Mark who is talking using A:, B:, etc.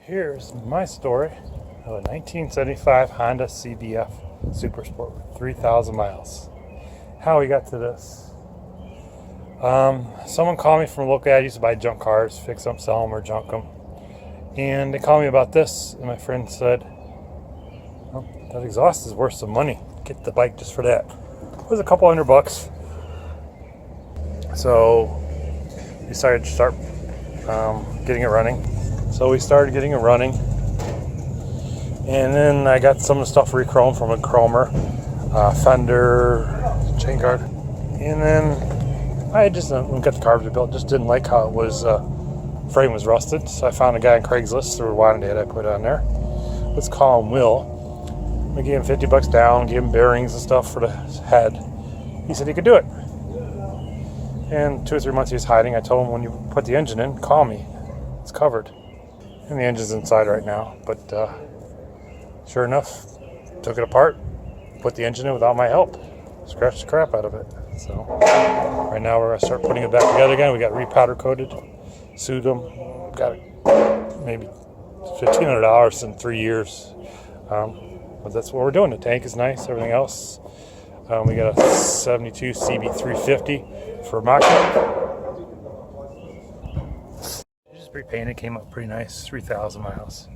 A: Here's my story of a 1975 Honda CB400F Super Sport with 3,000 miles. How we got to this. Someone called me from a local guy. I used to buy junk cars, fix them, sell them, or junk them. And they called me about this, and my friend said, well, that exhaust is worth some money. Get the bike just for that. It was a couple $100. So we decided to start getting it running. So we started getting it running, and then I got some of the stuff re-chromed from a chromer, fender, chain guard, and then I just got the carbs rebuilt. Just didn't like how it was, frame was rusted. So I found a guy on Craigslist through a wanted ad I put on there. Let's call him Will. We gave him $50 down, gave him bearings and stuff for the head. He said he could do it. And 2 or 3 months he was hiding. I told him, when you put the engine in, call me. It's covered. And the engine's inside right now, but sure enough, took it apart, put the engine in without my help, scratched the crap out of it. So right now we're gonna start putting it back together again. We got repowder coated, sued them, got maybe $1,500 in 3 years, but that's what we're doing. The tank is nice, everything else. We got a 72 CB350 for mock-up. Repainted, came up pretty nice, 3,000 miles.